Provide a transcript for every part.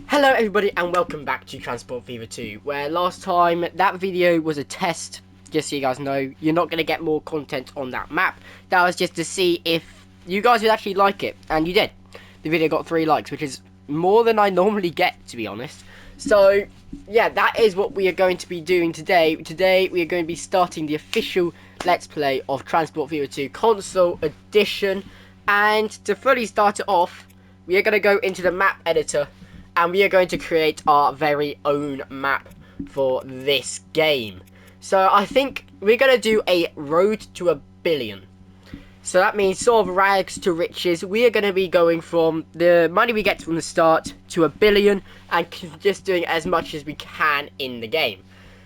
Hello everybody and welcome back to Transport Fever 2, where last time that video was a test. Just so you guys know, you're not going to get more content on that map. That was just to see if you guys would actually like it, and you did. The video got 3 likes, which is more than I normally get, to be honest. So yeah, that is what we are going to be doing today. Today we are going to be starting the official Let's Play of Transport Fever 2 Console Edition, and to fully start it off, we are going to go into the map editor. And we are going to create our very own map for this game. So I think we're going to do a road to 1 billion. So that means sort of rags to riches. We are going to be going from the money we get from the start to 1 billion. And just doing as much as we can in the game.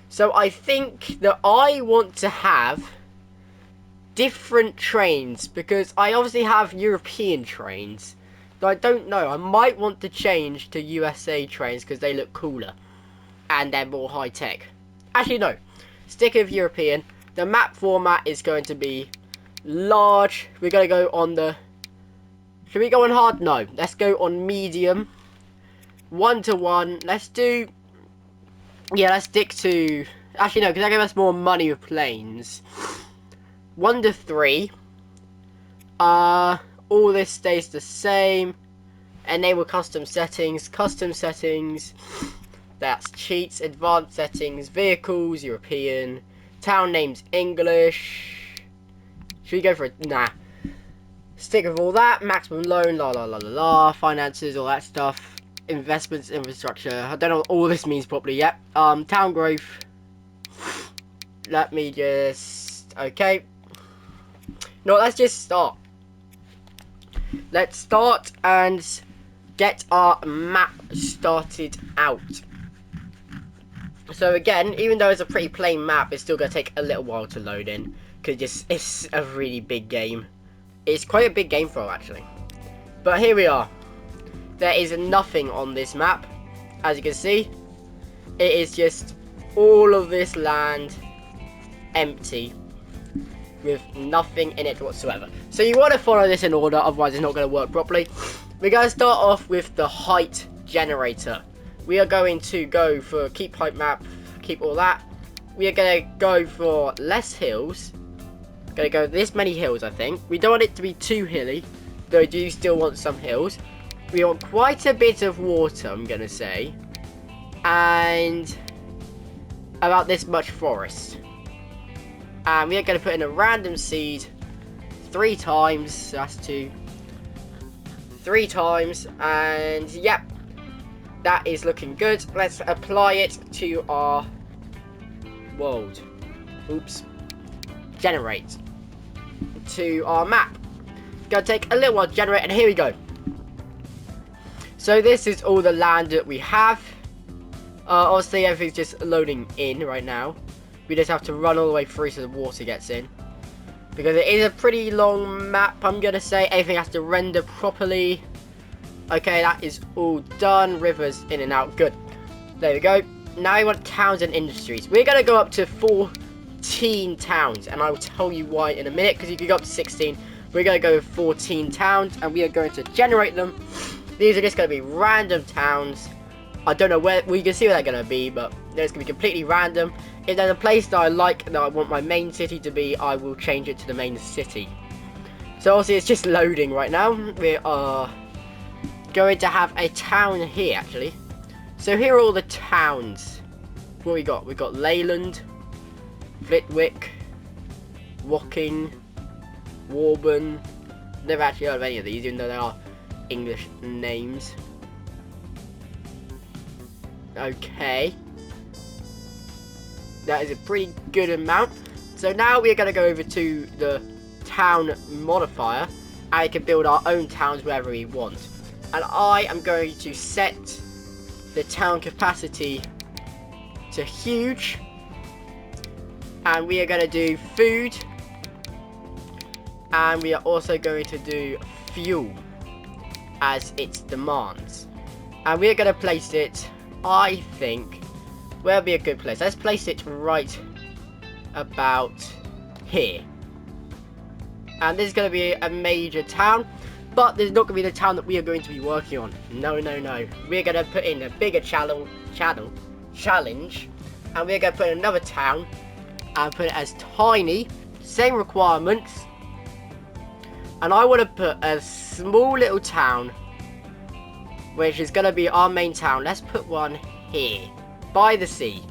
So I think that I want to have different trains. Because I obviously have European trains. I don't know, I might want to change to USA trains because they look cooler and they're more high tech. Actually no, stick with European. The map format is going to be large. We're going to go on the, should we go on hard? No, let's go on medium. 1-to-1, let's do, yeah, let's stick to, actually no, because that gives us more money with planes. 1-to-3, all this stays the same. Enable custom settings. Custom settings. That's cheats. Advanced settings. Vehicles. European. Town names. English. Should we go for it? Nah. Stick with all that. Maximum loan. La la la la la. Finances. All that stuff. Investments. Infrastructure. I don't know what all this means properly yet. Town growth. Let me just. Okay. No, let's just start. Let's start and get our map started out. So again, even though it's a pretty plain map, it's still going to take a little while to load in. Because it's a really big game. It's quite a big game for actually. But here we are. There is nothing on this map. As you can see, it is just all of this land empty, with nothing in it whatsoever. So you want to follow this in order, otherwise it's not going to work properly. We're going to start off with the height generator. We are going to go for keep height map, keep all that. We are going to go for less hills. Going to go this many hills, I think. We don't want it to be too hilly, though I do still want some hills. We want quite a bit of water, I'm going to say. And about this much forest. And we are going to put in a random seed 3 times. So that's 2. 3 times. And yep. That is looking good. Let's apply it to our world. Oops. Generate. To our map. It's going to take a little while to generate. And here we go. So this is all the land that we have. Obviously everything's just loading in right now. We just have to run all the way through so the water gets in. Because it is a pretty long map, I'm going to say. Everything has to render properly. Okay, that is all done. Rivers in and out. Good. There we go. Now we want towns and industries. We're going to go up to 14 towns. And I will tell you why in a minute. Because you can go up to 16. We're going to go with 14 towns. And we are going to generate them. These are just going to be random towns. I don't know where, well, you can see where they're going to be, but it's going to be completely random. If there's a place that I like, that I want my main city to be, I will change it to the main city. So obviously it's just loading right now. We are going to have a town here, actually. So here are all the towns. What we got? We've got Leyland, Flitwick, Woking, Warburn. Never actually heard of any of these, even though they are English names. Okay. That is a pretty good amount. So now we are going to go over to the town modifier. And we can build our own towns wherever we want. And I am going to set the town capacity to huge. And we are going to do food. And we are also going to do fuel as its demands. And we are going to place it, I think, where would be a good place? Let's place it right about here. And this is going to be a major town. But there's not going to be the town that we are going to be working on. No, no, no. We're going to put in a bigger challenge. And we're going to put in another town. And put it as tiny. Same requirements. And I want to put a small little town. Which is going to be our main town. Let's put one here. By the sea.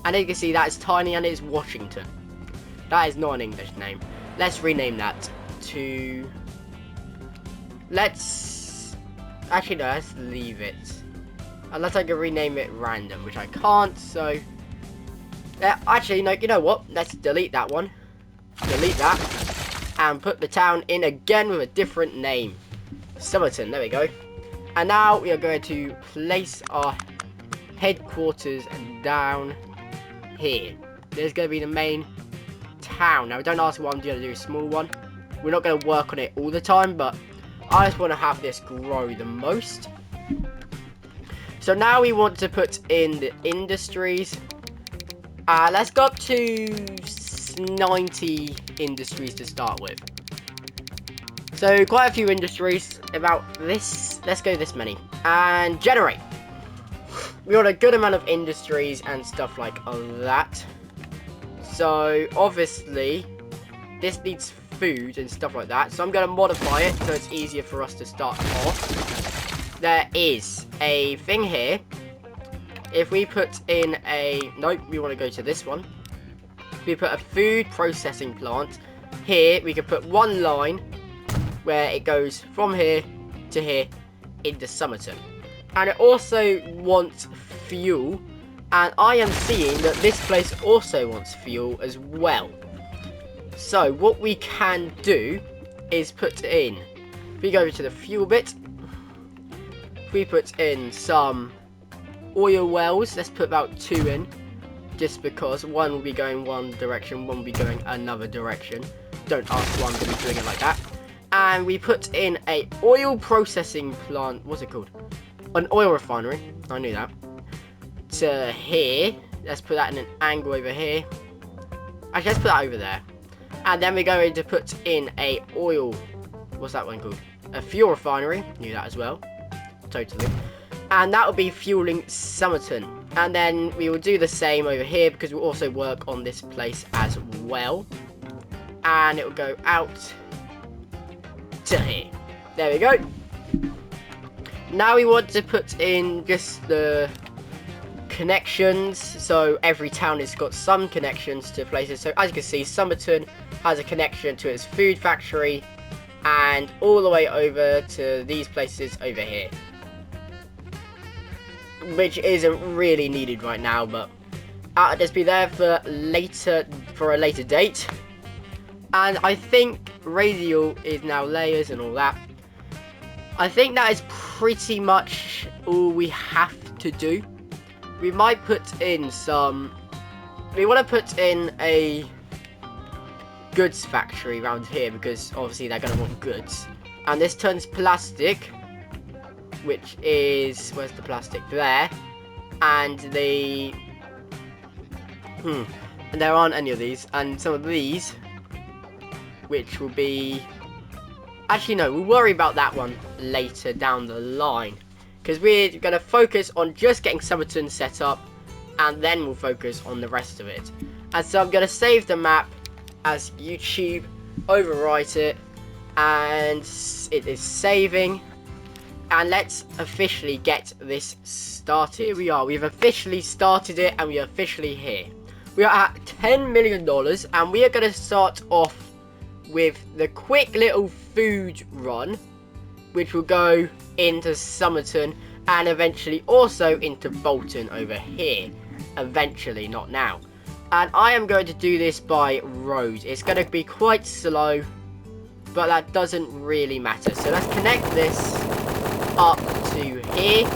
And you can see that is tiny and it's Washington. That is not an English name. Let's rename that to... Actually, no, let's leave it. Unless I can rename it random, which I can't, so... actually, no, you know what? Let's delete that one. Delete that. And put the town in again with a different name. Somerton, there we go. And now we are going to place our headquarters down here. There's going to be the main town. Now, don't ask what I'm going to do a small one. We're not going to work on it all the time, but I just want to have this grow the most. So now we want to put in the industries. Let's go up to 90 industries to start with. So quite a few industries, about this, let's go this many. And generate. We want a good amount of industries and stuff like that. So obviously, this needs food and stuff like that. So I'm going to modify it so it's easier for us to start off. There is a thing here. If we put in a... Nope, we want to go to this one. We put a food processing plant. Here, we can put one line where it goes from here to here into Somerton. And it also wants fuel. And I am seeing that this place also wants fuel as well. So what we can do is put in, if we go over to the fuel bit, if we put in some oil wells, let's put about 2 in, just because one will be going one direction, one will be going another direction. Don't ask why I'm going to be doing it like that. And we put in a oil processing plant, what's it called? An oil refinery, I knew that. To here, let's put that in an angle over here. Actually, let's put that over there. And then we're going to put in a oil, what's that one called? A fuel refinery, knew that as well, totally. And that will be fueling Somerton. And then we will do the same over here because we'll also work on this place as well. And it will go out to here. There we go. Now we want to put in just the connections, so every town has got some connections to places. So as you can see, Somerton has a connection to its food factory and all the way over to these places over here, which isn't really needed right now, but I'll just be there for a later date. And I think radial is now layers and all that. I think that is pretty much all we have to do. We might put in some... We want to put in a goods factory around here because obviously they're going to want goods. And this turns plastic, which is... Where's the plastic? There. And the... And there aren't any of these. And some of these, which will be... Actually, no, we'll worry about that one later down the line. Because we're going to focus on just getting Somerton set up. And then we'll focus on the rest of it. And so I'm going to save the map as YouTube. Overwrite it. And it is saving. And let's officially get this started. Here we are. We've officially started it. And we are officially here. We are at $10 million. And we are going to start off with the quick little food run, which will go into Somerton and eventually also into Bolton over here. Eventually, not now. And I am going to do this by road. It's going to be quite slow, but that doesn't really matter. So let's connect this up to here.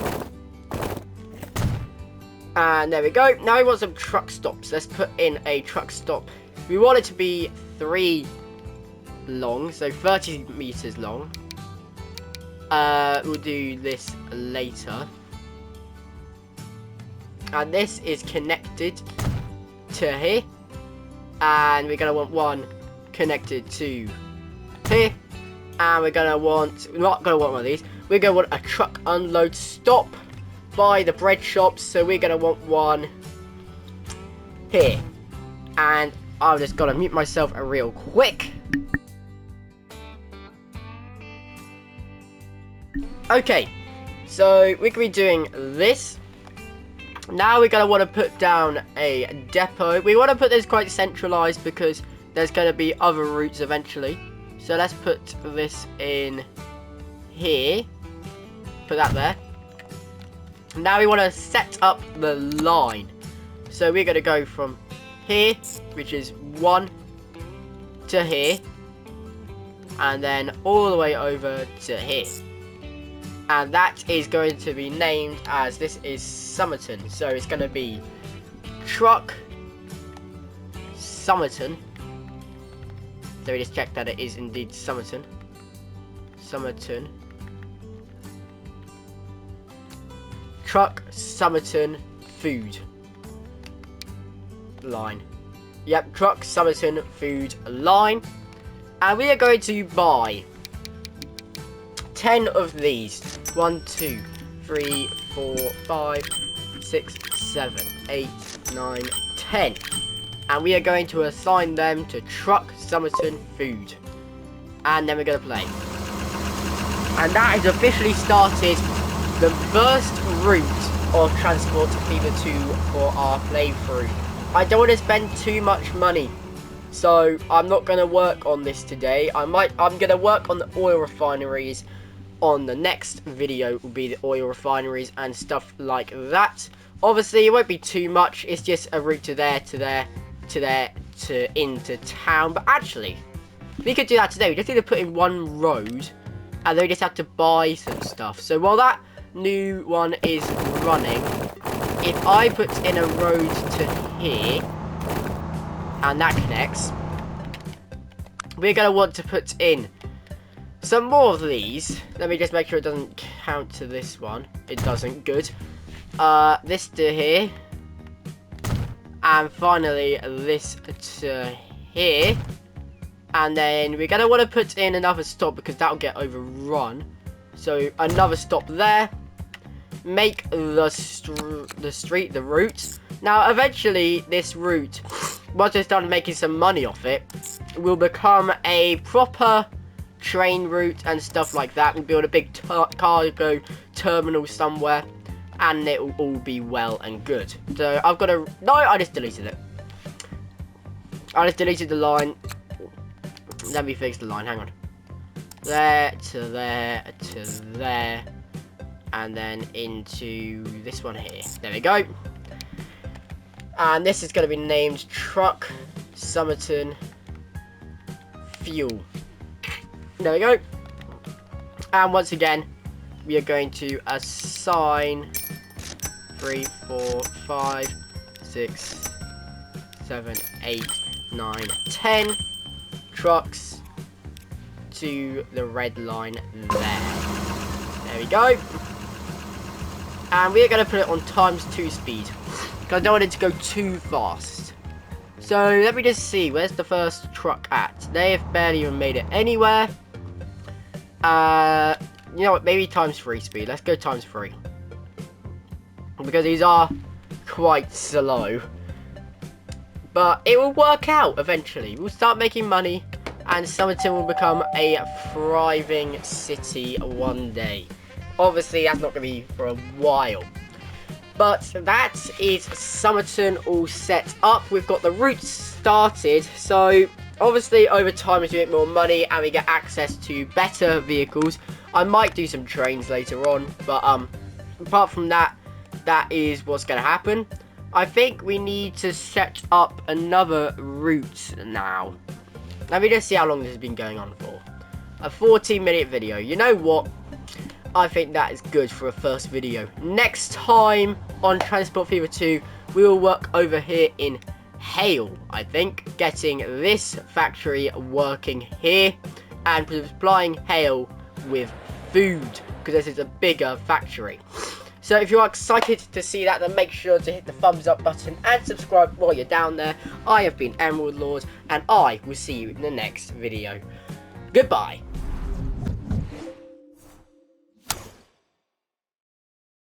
And there we go. Now we want some truck stops. Let's put in a truck stop. We want it to be 3 long, so 30 meters long. We'll do this later. And this is connected to here. And we're going to want one connected to here. And we're gonna want, not gonna want one of these. We're gonna want a truck unload stop by the bread shops. So we're gonna want one here. And I'm just gonna mute myself real quick. Okay, so we can be doing this. Now we're gonna want to put down a depot. We want to put this quite centralized because there's gonna be other routes eventually. So let's put this in here. Put that there. Now we want to set up the line. So we're going to go from here, which is 1 to here. And then all the way over to here. And that is going to be named as, this is Somerton. So it's going to be truck Somerton. So we just check that it is indeed Somerton. Somerton. Truck Somerton food line. Yep, truck Somerton food line. And we are going to buy 10 of these. 1, 2, 3, 4, 5, 6, 7, 8, 9, 10. And we are going to assign them to truck Somerton food. And then we're going to play. And that has officially started the first route of Transport Fever 2 for our playthrough. I don't want to spend too much money, so I'm not going to work on this today. I'm going to work on the oil refineries on the next video. Will be the oil refineries and stuff like that. Obviously, it won't be too much. It's just a route to there, to there, to there, to into town. But actually, we could do that today. We just need to put in one road, and then we just have to buy some stuff. So while that new one is running, if I put in a road to here, and that connects, we're going to want to put in some more of these. Let me just make sure it doesn't count to this one. It doesn't. Good. This to here. And finally, this to here. And then we're going to want to put in another stop because that will get overrun. So another stop there. Make the route. Now, eventually, this route, once I start making some money off it, will become a proper train route and stuff like that. We'll build a big cargo terminal somewhere, and it will all be well and good. So I've got to. No, I just deleted it. I just deleted the line. Let me fix the line. Hang on. There to there to there, and then into this one here. There we go. And this is going to be named Truck Somerton Fuel. There we go. And once again, we are going to assign 3, 4, 5, 6, 7, 8, 9, 10 trucks to the red line there. There we go. And we are going to put it on ×2 speed, because I don't want it to go too fast. So let me just see, where's the first truck at? They have barely even made it anywhere. You know what, maybe ×3 speed. Let's go ×3. Because these are quite slow. But it will work out eventually. We'll start making money, and Somerton will become a thriving city one day. Obviously, that's not going to be for a while. But that is Somerton all set up. We've got the routes started. So, obviously, over time, as we make more money and we get access to better vehicles, I might do some trains later on. But, apart from that, that is what's going to happen. I think we need to set up another route now. Let me just see how long this has been going on for. A 14-minute video. You know what? I think that is good for a first video. Next time on Transport Fever 2, we will work over here in Hale, I think. Getting this factory working here and supplying Hale with food, because this is a bigger factory. So if you are excited to see that, then make sure to hit the thumbs up button and subscribe while you're down there. I have been Emerald Lord, and I will see you in the next video. Goodbye.